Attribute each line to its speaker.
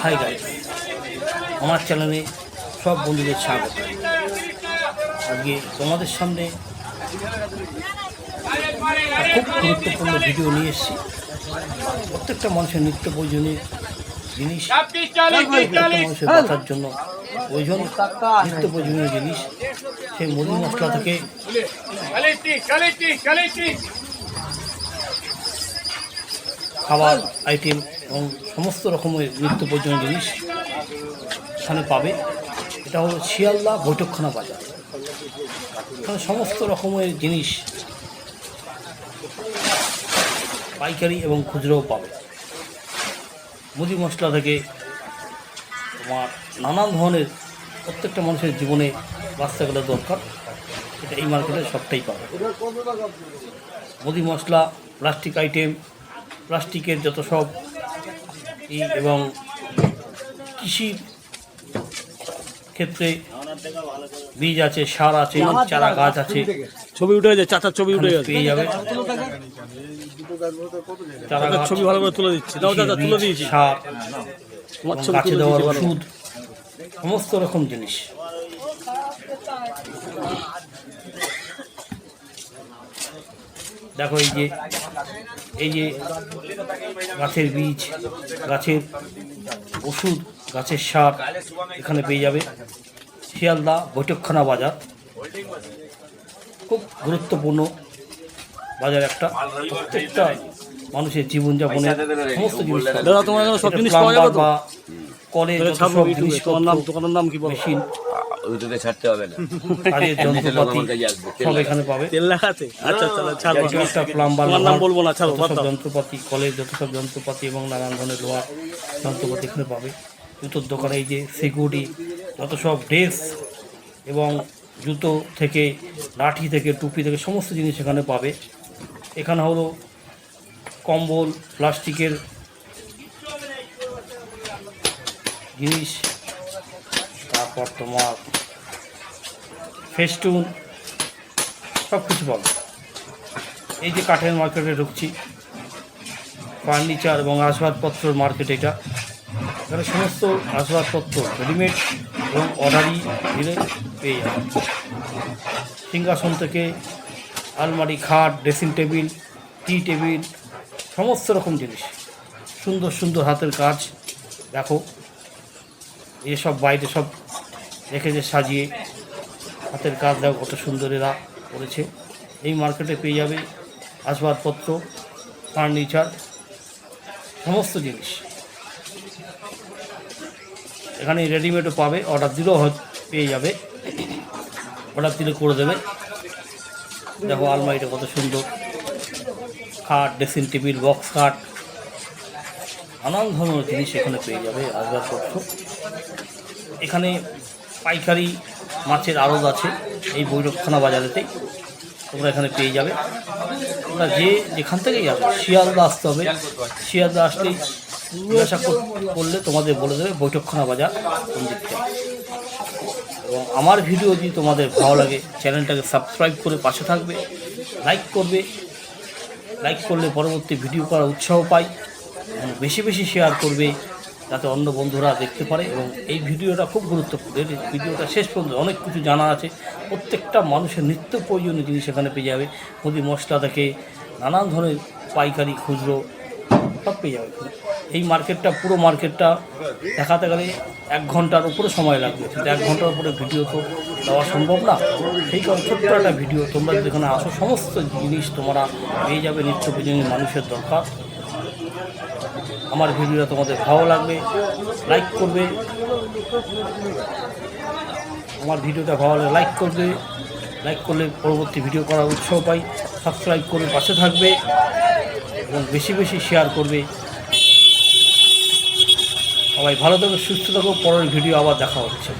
Speaker 1: Hi guys, আমার চ্যানেলে সব বন্ধুদের স্বাগত। আজকে তোমাদের সামনে খুব গুরুত্বপূর্ণ ভিডিও নিয়ে এসেছি। প্রত্যেকটা মানুষের নিত্য প্রয়োজনীয় জিনিস, প্রত্যেকটা মানুষের বাঁচার জন্য প্রয়োজন নিত্য প্রয়োজনীয় জিনিস, সেই মুদি মশলা থেকে খাবার আইটেম এবং সমস্ত রকমের নিত্য প্রয়োজনীয় জিনিস এখানে পাবে। এটা হলো শিয়ালদা বৈঠকখানা বাজার। এখানে সমস্ত রকমের জিনিস পাইকারি এবং খুচরোও পাবে। মুদি মশলা থেকে তোমার নানান ধরনের প্রত্যেকটা মানুষের জীবনে বাঁচতে গেলে দরকার, এটা এই মার্কেটে সবটাই পাবে। মুদি মশলা, প্লাস্টিক আইটেম, প্লাস্টিকের যত সব এবং কৃষির ক্ষেত্রে বীজ আছে, সার আছে, চারা গাছ আছে।
Speaker 2: ছবি উঠে গেছে, চাচার ছবি উঠে গেছে,
Speaker 1: পেয়ে যাবে। চারা গাছ,
Speaker 2: ছবি ভালো করে তুলে দিচ্ছি, দাও চাচা তুলে দিয়েছি।
Speaker 1: সার, গাছে দেওয়ার ওষুধ, সমস্ত রকম জিনিস। দেখো এই যে গাছের বীজ, গাছের ওষুধ, গাছের সার এখানে পেয়ে যাবে। শিয়ালদা বৈঠকখানা বাজার খুব গুরুত্বপূর্ণ বাজার একটা। প্রত্যেকটা মানুষের জীবনযাপনের সমস্ত জিনিস,
Speaker 2: দাদা তোমার এখানে সব জিনিস পাওয়া যাবে তো?
Speaker 1: বা কলে সব জিনিস,
Speaker 2: তোমার নাম, দোকানের নাম কি বলো?
Speaker 1: মেশিন,
Speaker 3: ওইটাতে ছাড়তে হবে না,
Speaker 1: কাজের যন্ত্রপাতি সব এখানে পাবে।
Speaker 2: তেল লেখাতে? আচ্ছা আচ্ছা, ছাড়ো,
Speaker 1: একটা প্লাম্বার,
Speaker 2: তোমার নাম বলবো না, ছাড়ো।
Speaker 1: সব যন্ত্রপাতি, কলের যত সব যন্ত্রপাতি এবং নানান ধরনের লোহার যন্ত্রপাতি এখানে পাবে। জুতোর দোকানে এই যে সিকিউরিটি, যত সব ড্রেস এবং জুতো থেকে লাঠি থেকে টুপি থেকে সমস্ত জিনিস এখানে পাবে। এখানে হলো কম্বল, প্লাস্টিকের জিনিস, তারপর তোমার ফেস্টুন, সব কিছু পাবে। এই যে কাঠের মার্কেটে ঢুকছি, ফার্নিচার এবং আসবাবপত্রের মার্কেট এটা। এখানে সমস্ত আসবাবপত্র রেডিমেড এবং অর্ডারি দিলে পেয়ে যাবে। সিংহাসন থেকে আলমারি, খাট, ড্রেসিং টেবিল, টি টেবিল, সমস্ত রকম জিনিস, সুন্দর সুন্দর হাতের কাজ। দেখো এসব বাইরে সব রেখেছে সাজিয়ে, হাতের কাজ দেখো কত সুন্দর এরা করেছে। এই মার্কেটে পেয়ে যাবে আসবাবপত্র, ফার্নিচার, সমস্ত জিনিস। এখানে রেডিমেডও পাবে, অর্ডার দিলেও পেয়ে যাবে, অর্ডার দিলে করে দেবে। দেখো আলমারিটা কত সুন্দর, খাট, ড্রেসিং টেবিল, বক্স খাট, নানান ধরনের জিনিস এখানে পেয়ে যাবে আসবাবপত্র। এখানে পাইকারি মাছের আড়ত আছে এই বৈঠকখানা বাজারেতেই, তোমরা এখানে পেয়ে যাবে। তোমরা যেখান থেকেই যাবে, শিয়ালদা আসতে হবে। শিয়ালদা আসলেই জিজ্ঞাসা করলে তোমাদের বলে দেবে বৈঠকখানা বাজার কোন দিক থেকে। এবং আমার ভিডিও যদি তোমাদের ভালো লাগে, চ্যানেলটাকে সাবস্ক্রাইব করে পাশে থাকবে, লাইক করবে। লাইক করলে পরবর্তী ভিডিও করার উৎসাহ পাই, এবং বেশি বেশি শেয়ার করবে যাতে অন্য বন্ধুরা দেখতে পারে। এবং এই ভিডিওটা খুব গুরুত্বপূর্ণ, এই ভিডিওটা শেষ পর্যন্ত অনেক কিছু জানা আছে। প্রত্যেকটা মানুষের নিত্য প্রয়োজনীয় জিনিস এখানে পেয়ে যাবে। মুদি মশলা থেকে নানান ধরনের পাইকারি, খুচরো সব পেয়ে যাবে। এই মার্কেটটা, পুরো মার্কেটটা দেখাতে গেলে 1 ঘন্টার উপরে সময় লাগবে, কিন্তু 1 ঘন্টার উপরে ভিডিও তো দেওয়া সম্ভব না। সেই কারণে ছোট্ট একটা ভিডিও, তোমরা যদি এখানে আসো সমস্ত জিনিস তোমরা পেয়ে যাবে নিত্য প্রয়োজনীয় মানুষের দরকার। আমার ভিডিওটা তোমাদের ভালো লাগবে, লাইক করবে। আমার ভিডিওটা ভালো লাগলে লাইক করবে, লাইক করলে পরবর্তী ভিডিও করার উৎসাহ পাই। সাবস্ক্রাইব করে পাশে থাকবে এবং বেশি বেশি শেয়ার করবে। সবাই ভালো থাকো, সুস্থ থাকো। পরের ভিডিও আবার দেখা হচ্ছে।